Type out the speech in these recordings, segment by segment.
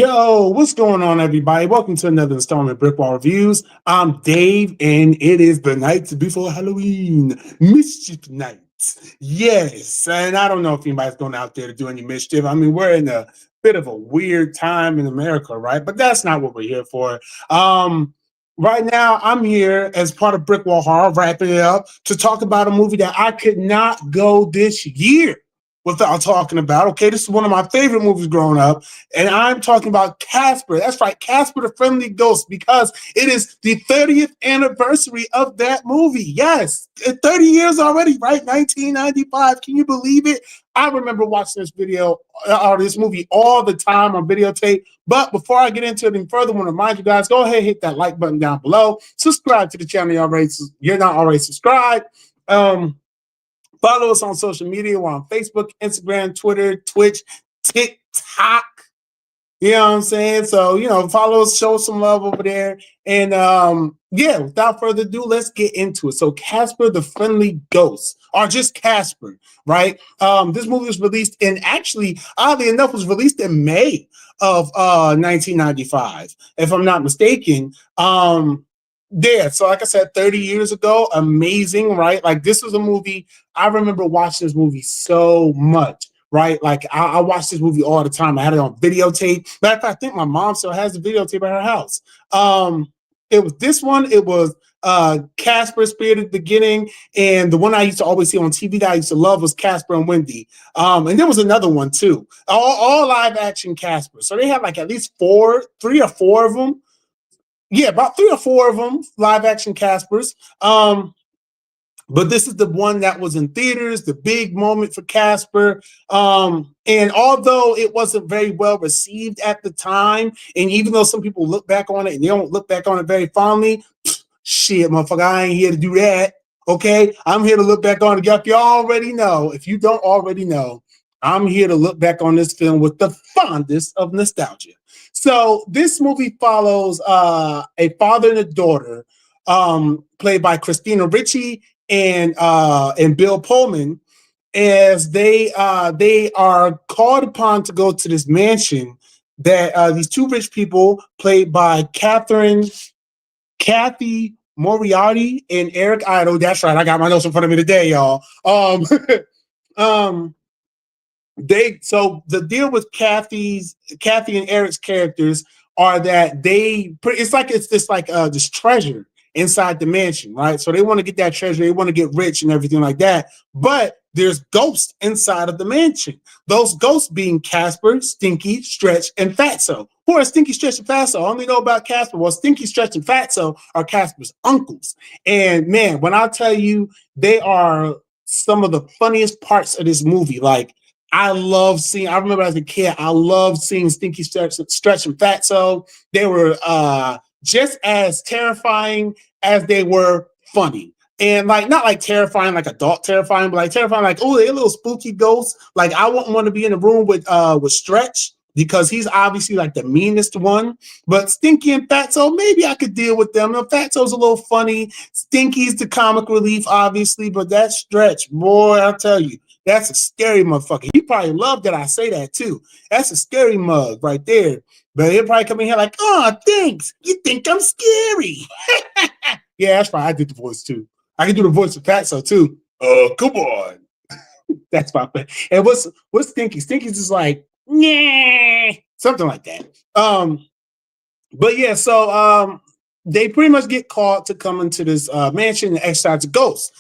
Yo, what's going on, everybody? Welcome to another installment of BrickWall Reviews. I'm Dave, and it is the night before Halloween, Mischief Night. Yes, and I don't know if anybody's going out there to do any mischief. I mean, we're in a bit of a weird time in America, right? But that's not what we're here for. Right now, I'm here as part of BrickWall Horror, wrapping it up to talk about a movie that I could not go this year without talking about. Okay, this is one of my favorite movies growing up, and I'm talking about Casper. That's right, Casper the Friendly Ghost, because it is the 30th anniversary of that movie. Yes, 30 years already, right? 1995. Can you believe it? I remember watching this this movie all the time on videotape. But before I get into it any further, I want to remind you guys, go ahead and hit that like button down below. Subscribe to the channel you're not already subscribed. Follow us on social media. We're on Facebook, Instagram, Twitter, Twitch, TikTok. You know what I'm saying? So, follow us, show us some love over there. And yeah, without further ado, let's get into it. So Casper the Friendly Ghost, or just Casper, right? This movie was released actually, oddly enough, was released in May of 1995, if I'm not mistaken. Yeah, so like I said, 30 years ago, amazing, right? Like, this was a movie, I remember watching this movie so much, right? Like, I watched this movie all the time. I had it on videotape. Matter of fact, I think my mom still has the videotape at her house. It was this one. It was Casper, Spirit at the Beginning, and the one I used to always see on TV that I used to love was Casper and Wendy. And there was another one too, all live action Casper. So they had like at least 3 or 4 of them. Yeah, about 3 or 4 of them, live action Caspers. But this is the one that was in theaters, the big moment for Casper. And although it wasn't very well received at the time, and even though some people look back on it and they don't look back on it very fondly, shit, motherfucker, I ain't here to do that. Okay, I'm here to look back on it. If you already know, if you don't already know, I'm here to look back on this film with the fondest of nostalgia. So this movie follows a father and a daughter, played by Christina Ricci and Bill Pullman, as they are called upon to go to this mansion that these 2 rich people, played by Kathy Moriarty and Eric Idle. That's right, I got my notes in front of me today, y'all. So the deal with Kathy and Eric's characters are that it's this treasure inside the mansion, right? So they want to get that treasure, they want to get rich and everything like that. But there's ghosts inside of the mansion. Those ghosts being Casper, Stinky, Stretch, and Fatso. Who are Stinky, Stretch, and Fatso? I only know about Casper. Well, Stinky, Stretch, and Fatso are Casper's uncles. And man, when I tell you, they are some of the funniest parts of this movie. Like, I remember as a kid, I loved seeing Stinky, Stretch, and Fatso. They were just as terrifying as they were funny. And like, not like terrifying, like adult terrifying, but like terrifying, like, oh, they're little spooky ghosts. Like, I wouldn't want to be in a room with Stretch, because he's obviously like the meanest one. But Stinky and Fatso, maybe I could deal with them. Fatso's a little funny. Stinky's the comic relief, obviously, but that Stretch, boy, I'll tell you, that's a scary motherfucker. He probably loved that I say that too. That's a scary mug right there. But he'll probably come in here like, oh, thanks. You think I'm scary? Yeah, that's fine. I did the voice too. I can do the voice of Fatso too. Oh, come on. That's fine. And what's Stinky? Stinky's just like, yeah, something like that. But yeah, so they pretty much get called to come into this mansion and exercise a ghost.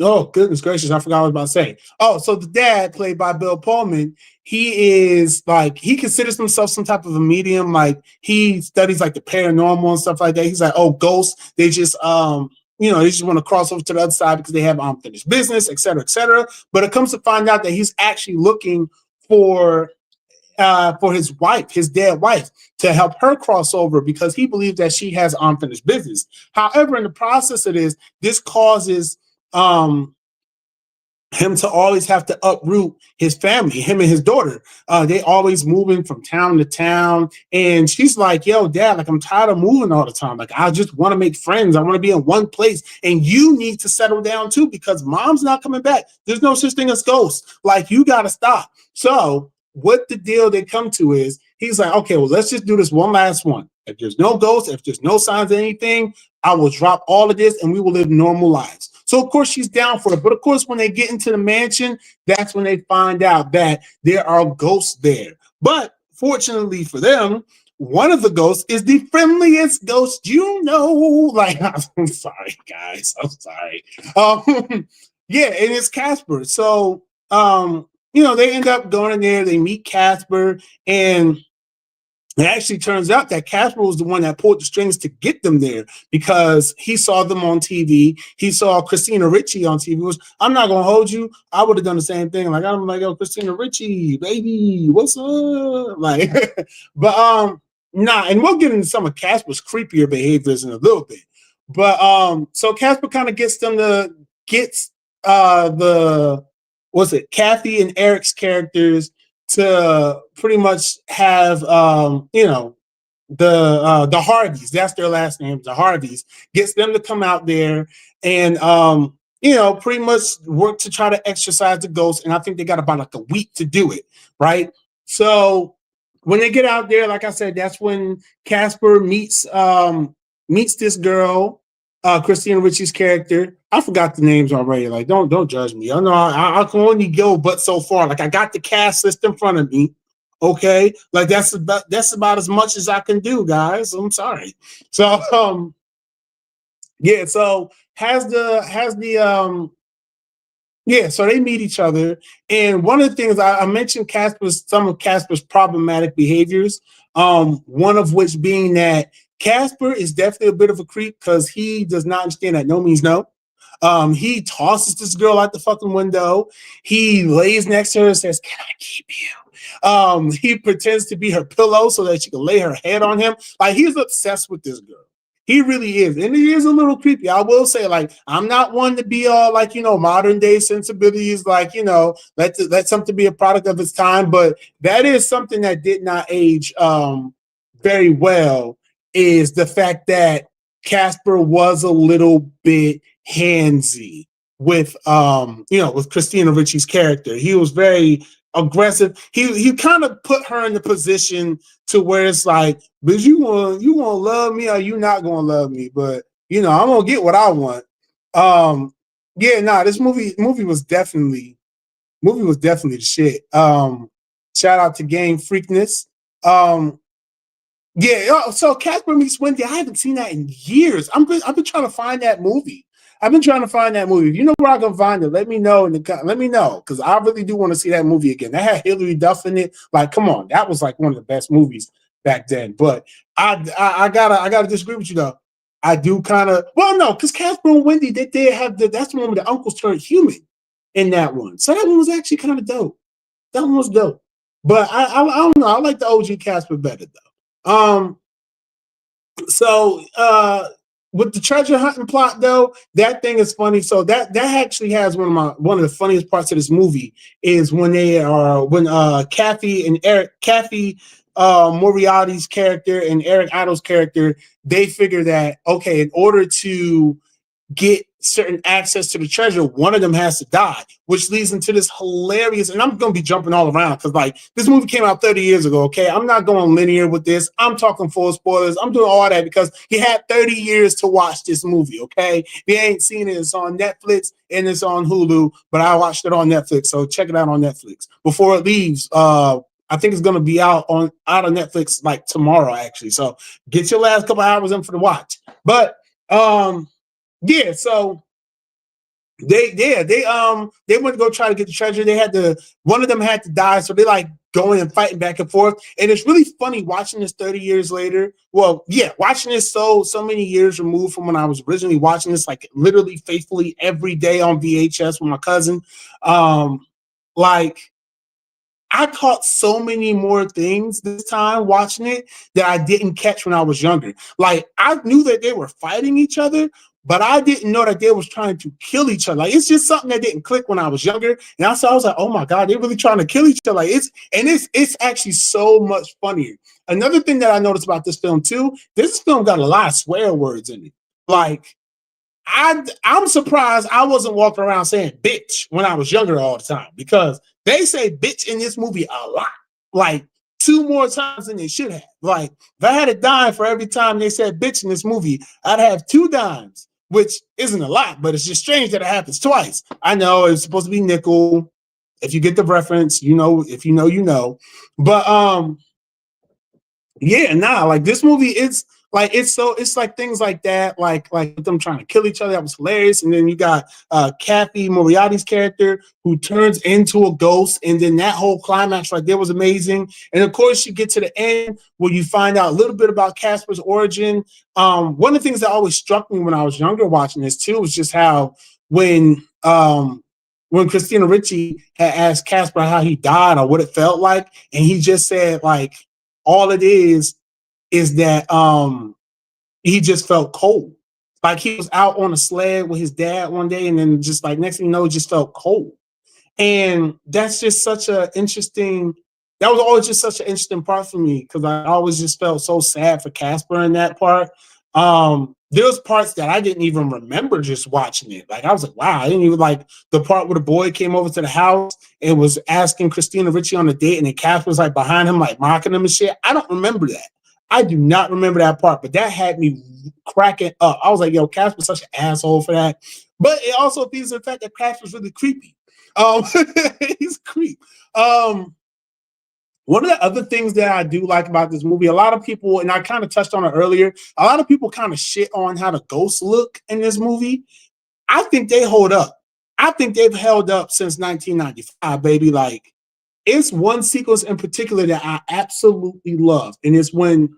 Oh, goodness gracious, I forgot what I was about to say. Oh, so the dad, played by Bill Pullman, he considers himself some type of a medium. Like, he studies like the paranormal and stuff like that. He's like, oh, ghosts, they just they just want to cross over to the other side because they have unfinished business, et cetera, et cetera. But it comes to find out that he's actually looking for his wife, his dead wife, to help her cross over because he believes that she has unfinished business. However, in the process of this causes him to always have to uproot his family, him and his daughter. They always moving from town to town. And she's like, yo, dad, like, I'm tired of moving all the time. Like, I just want to make friends. I want to be in one place. And you need to settle down too, because mom's not coming back. There's no such thing as ghosts. Like, you got to stop. So what the deal they come to is, he's like, okay, well, let's just do this one last one. If there's no ghosts, if there's no signs of anything, I will drop all of this and we will live normal lives. So, of course, she's down for it. But, of course, when they get into the mansion, that's when they find out that there are ghosts there. But, fortunately for them, one of the ghosts is the friendliest ghost you know. Like, I'm sorry, guys. I'm sorry. Yeah, and it's Casper. So, they end up going in there. They meet Casper, and it actually turns out that Casper was the one that pulled the strings to get them there because he saw them on TV. He saw Christina Ricci on TV. Which, I'm not gonna hold you. I would have done the same thing. Like, I'm like, yo, Christina Ricci, baby, what's up? Like, but nah. And we'll get into some of Casper's creepier behaviors in a little bit. But so Casper kind of gets the Kathy and Eric's characters to pretty much have the Harveys, that's their last name, the Harveys, gets them to come out there and pretty much work to try to exorcise the ghost. And I think they got about like a week to do it, right? So when they get out there, like I said, that's when Casper meets this girl, Christina Ricci's character. I forgot the names already. Like, don't judge me. I know I can only go but so far. Like, I got the cast list in front of me. Okay, like that's about as much as I can do, guys. I'm sorry. So so so they meet each other, and one of the things I mentioned some of Casper's problematic behaviors. One of which being that Casper is definitely a bit of a creep because he does not understand that no means no. He tosses this girl out the fucking window. He lays next to her and says, "Can I keep you?" He pretends to be her pillow so that she can lay her head on him. Like, he's obsessed with this girl. He really is. And he is a little creepy. I will say, like, I'm not one to be all like, modern day sensibilities, like, let something be a product of its time. But that is something that did not age very well, is the fact that Casper was a little bit handsy with with Christina Ricci's character. He was very aggressive. He kind of put her in the position to where it's like, but you gonna love me or you not gonna love me, but I'm gonna get what I want. This movie was definitely the shit. Shout out to Game Freakness. So Casper Meets Wendy, I haven't seen that in years. I've been trying to find that movie. If you know where I can find it, let me know let me know, because I really do want to see that movie again. That had Hilary Duff in it. Like, come on, that was like one of the best movies back then. But I gotta disagree with you though. I do kind of no, because Casper and Wendy, they did have that's the one where the uncles turned human in that one. So that one was actually kind of dope. That one was dope. But I don't know. I like the OG Casper better though. So with the treasure hunting plot though, that thing is funny. So that actually has one of the funniest parts of this movie is when Kathy Moriarty's character and Eric Idle's character, they figure that, okay, in order to get certain access to the treasure, one of them has to die, which leads into this hilarious, and I'm going to be jumping all around because like this movie came out 30 years ago. Okay. I'm not going linear with this. I'm talking full spoilers. I'm doing all that because you had 30 years to watch this movie. Okay. If you ain't seen it, it's on Netflix and it's on Hulu, but I watched it on Netflix. So check it out on Netflix before it leaves. I think it's going to be out of Netflix like tomorrow, actually. So get your last couple hours in for the watch. But, so they went to go try to get the treasure. One of them had to die, so they like going and fighting back and forth. And it's really funny watching this 30 years later. Well, yeah, watching this so many years removed from when I was originally watching this, like literally faithfully every day on VHS with my cousin. Like, I caught so many more things this time watching it that I didn't catch when I was younger. Like, I knew that they were fighting each other, but I didn't know that they was trying to kill each other. Like, it's just something that didn't click when I was younger. And I was like, oh my God, they're really trying to kill each other. Like, it's actually so much funnier. Another thing that I noticed about this film too, this film got a lot of swear words in it. Like, I'm surprised I wasn't walking around saying bitch when I was younger all the time, because they say bitch in this movie a lot. like 2 more times than they should have. Like, if I had a dime for every time they said bitch in this movie, I'd have 2 dimes, which isn't a lot, but it's just strange that it happens twice. I know it's supposed to be nickel. If you get the reference, you know, if you know, you know. But yeah, nah, like this movie, it's like things like that, like them trying to kill each other. That was hilarious. And then you got Kathy Moriarty's character who turns into a ghost, and then that whole climax right there was amazing. And of course, you get to the end where you find out a little bit about Casper's origin. One of the things that always struck me when I was younger watching this too was just how when Christina Ricci had asked Casper how he died or what it felt like, and he just said like all it is that he just felt cold. Like he was out on a sled with his dad one day, and then just like next thing you know, he just felt cold. And that's just such a interesting. That was always just such an interesting part for me because I always just felt so sad for Casper in that part. There was parts that I didn't even remember just watching it. Like I was like, wow, I didn't even like the part where the boy came over to the house and was asking Christina Ricci on a date, and then Casper was like behind him, like mocking him and shit. I don't remember that. I do not remember that part, but that had me cracking up. I was like, yo, Casper's such an asshole for that. But it also feeds the fact that Casper's really creepy. Um, he's a creep. One of the other things that I do like about this movie, a lot of people, and I kind of touched on it earlier, a lot of people kind of shit on how the ghosts look in this movie. I think they hold up. I think they've held up since 1995, baby. Like, it's one sequence in particular that I absolutely love, and it's when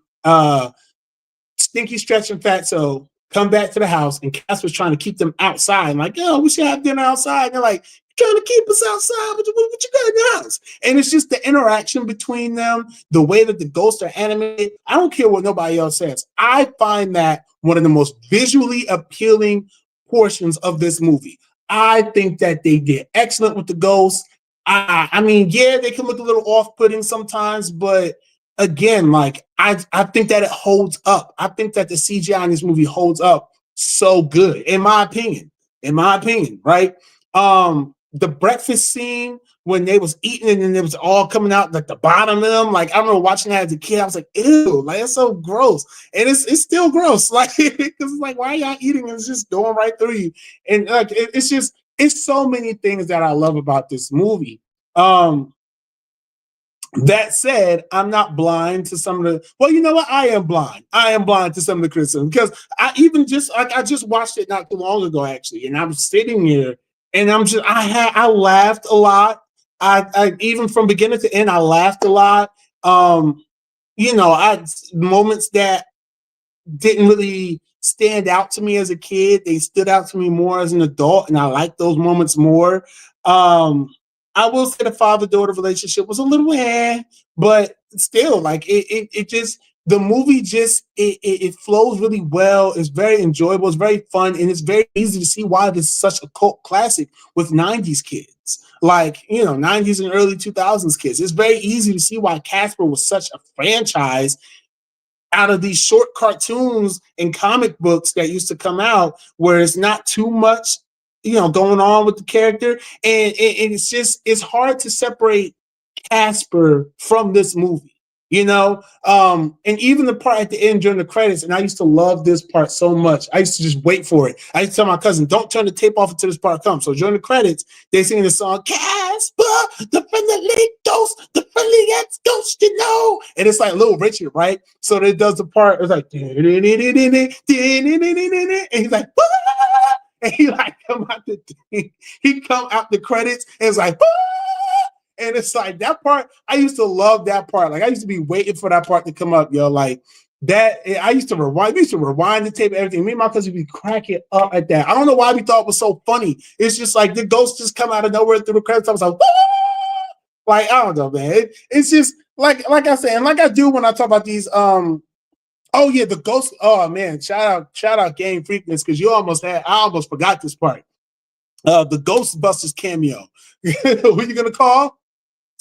Stinky, Stretch, and Fatso come back to the house, and Casper's trying to keep them outside. I'm like, yo, we should have dinner outside. And they're like, trying to keep us outside. What you got in the house? And it's just the interaction between them, the way that the ghosts are animated. I don't care what nobody else says. I find that one of the most visually appealing portions of this movie. I think that they did excellent with the ghosts. I mean, yeah, they can look a little off-putting sometimes, but again, like I think that it holds up. I think that the CGI in this movie holds up so good, in my opinion. In my opinion, right? The breakfast scene when they was eating and then it was all coming out like the bottom of them. Like I remember watching that as a kid. I was like, ew, like it's so gross. And it's still gross. Like, because it's like, why are y'all eating? And it's just going right through you. And like it's so many things that I love about this movie. That said, I'm not blind to some of the. Well, you know what? I am blind. I am blind to some of the criticism because I just watched it not too long ago actually, and I'm sitting here and I laughed a lot. I even from beginning to end I laughed a lot. You know, I moments that didn't really stand out to me as a kid. They stood out to me more as an adult, and I like those moments more. I will say the father-daughter relationship was a little but still, like it just the movie just it flows really well. It's very enjoyable. It's very fun, and it's very easy to see why this is such a cult classic with '90s kids, like you know '90s and early 2000s kids. It's very easy to see why Casper was such a franchise out of these short cartoons and comic books that used to come out where it's not too much, you know, going on with the character. And it's hard to separate Casper from this movie, you know? And even the part at the end during the credits, and I used to love this part so much. I used to just wait for it. I used to tell my cousin, don't turn the tape off until this part comes. So during the credits, they sing the song, Casper, the friendly ghost, the friendliest ghost you know. And it's like Little Richard, right? So it does the part, it's like, and he's like, and he like come out the thing. He come out the credits and it's like, and it's like that part. I used to love that part. Like I used to be waiting for that part to come up, yo. Like that. I used to rewind. We used to rewind the tape, everything. Me and my cousin would be cracking up at that. I don't know why we thought it was so funny. It's just like the ghosts just come out of nowhere through the credits. I was like I don't know, man. It's just like I said, and like I do when I talk about these. Oh yeah, the ghost. Oh man, shout out Game Freakness because I almost forgot this part. The Ghostbusters cameo. Who you gonna call?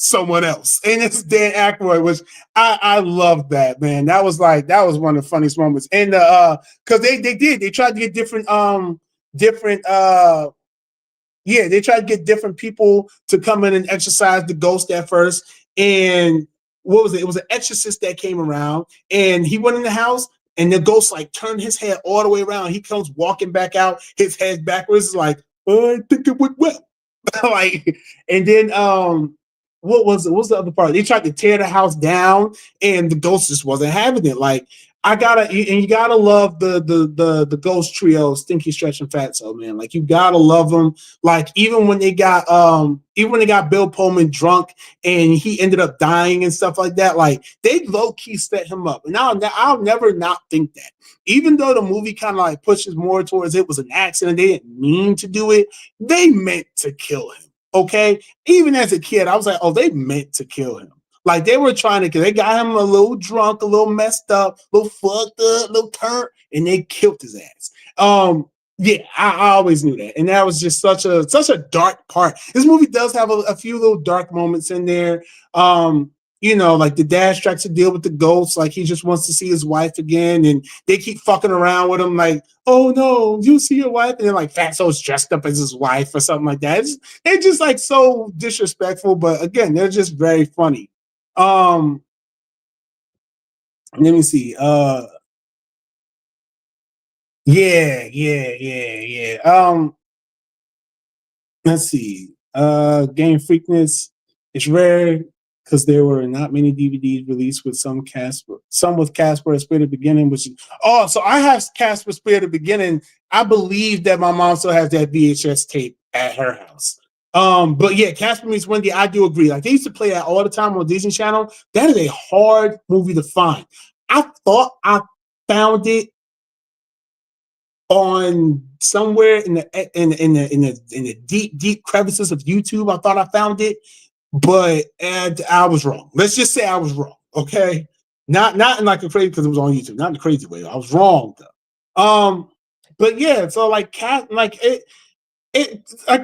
Someone else, and it's Dan Aykroyd, which I love that, man. That was one of the funniest moments, and because they tried to get different they tried to get different people to come in and exercise the ghost at first, and what was it? It was an exorcist that came around, and he went in the house, and the ghost like turned his head all the way around. He comes walking back out, his head backwards, like, oh, I think it went well. Like, and then what was it? What was the other part? They tried to tear the house down, and the ghost just wasn't having it. Like, I gotta, and you gotta love the ghost trio, Stinky, Stretch, and Fatso, man. Like, you gotta love them. Like, even when they got Bill Pullman drunk and he ended up dying and stuff like that, like, they low key set him up. And I'll never not think that. Even though the movie kind of like pushes more towards it was an accident, they didn't mean to do it. They meant to kill him. Okay, even as a kid, I was like, oh, they meant to kill him. Like, they were trying to, they got him a little drunk, a little messed up, a little fucked up, a little turned, and they killed his ass. Yeah, I always knew that, and that was just such a dark part. This movie does have a few little dark moments in there. Like the dad strikes a deal with the ghost, like he just wants to see his wife again, and they keep fucking around with him, like, oh no, you see your wife, and then like Fatso's dressed up as his wife or something like that. They're just like so disrespectful, but again, they're just very funny. Let me see. Yeah. Let's see. Game Freakness. It's rare because there were not many DVDs released with some with Casper Spirit of the Beginning, so I have Casper Spirit of the Beginning. I believe that my mom still has that VHS tape at her house. But yeah, Casper Meets Wendy, I do agree. Like, they used to play that all the time on Disney Channel. That is a hard movie to find. I thought I found it on somewhere in the deep crevices of YouTube. I thought I found it, but I was wrong. Let's just say I was wrong. Okay, not in like a crazy, because it was on YouTube, not in a crazy way. I was wrong though. But yeah, so like like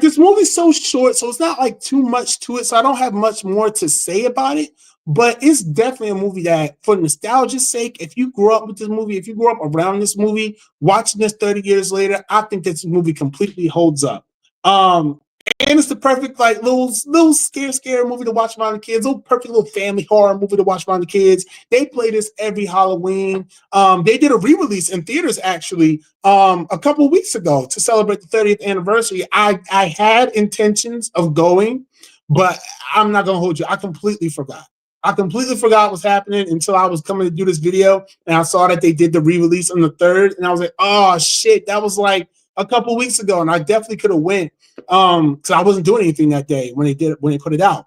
this movie's so short, so it's not like too much to it. So I don't have much more to say about it. But it's definitely a movie that, for nostalgia's sake, if you grew up with this movie, if you grew up around this movie, watching this 30 years later, I think this movie completely holds up. And it's the perfect like little scary movie to watch around the kids. Little perfect little family horror movie to watch around the kids. They play this every Halloween. They did a re-release in theaters actually a couple of weeks ago to celebrate the 30th anniversary. I had intentions of going, but I'm not gonna hold you. I completely forgot. I completely forgot what's happening until I was coming to do this video, and I saw that they did the re-release on the 3rd, and I was like, oh shit, that was like a couple of weeks ago, and I definitely could have went. So I wasn't doing anything that day when they put it out.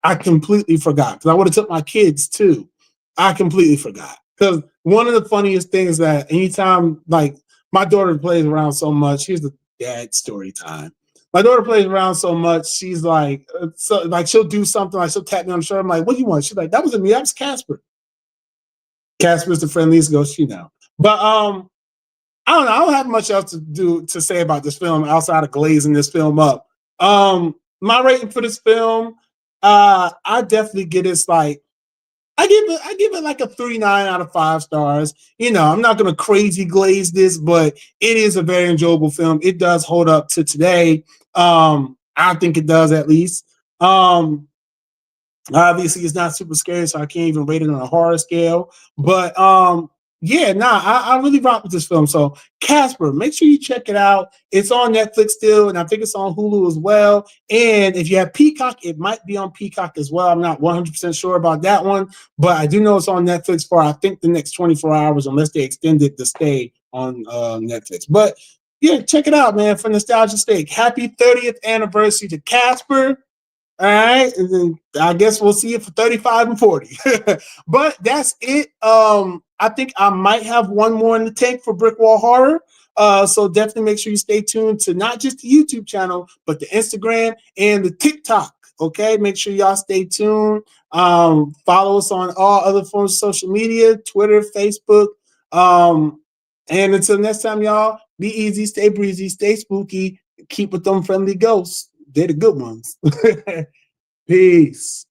I completely forgot, because I would have took my kids too. I completely forgot, because one of the funniest things that anytime, like, my daughter plays around so much. Here's the dad story time. My daughter plays around so much. She's like, she'll do something, like she'll tap me on the shoulder. I'm like, what do you want? She's like, that wasn't me. That was Casper. Casper's the friendliest ghost you know. But I don't know. I don't have much else to say about this film outside of glazing this film up. My rating for this film, I definitely get this like, I give it like a 3.9 out of 5 stars. I'm not gonna crazy glaze this, but it is a very enjoyable film. It does hold up to today. I think it does, at least. Obviously, it's not super scary, so I can't even rate it on a horror scale. But yeah, I really rock with this film. So Casper, make sure you check it out. It's on Netflix still, and I think it's on Hulu as well. And if you have Peacock, it might be on Peacock as well. I'm not 100% sure about that one, but I do know it's on Netflix for, I think, the next 24 hours, unless they extended the stay on Netflix. But yeah, check it out, man, for nostalgia's sake. Happy 30th anniversary to Casper. All right, and then I guess we'll see it for 35 and 40. But that's it. I think I might have one more in the tank for BrickWall Horror. So definitely make sure you stay tuned to not just the YouTube channel, but the Instagram and the TikTok. Okay, make sure y'all stay tuned. Follow us on all other forms of social media, Twitter, Facebook. And until next time, y'all, be easy, stay breezy, stay spooky, keep with them friendly ghosts. They're the good ones. Peace.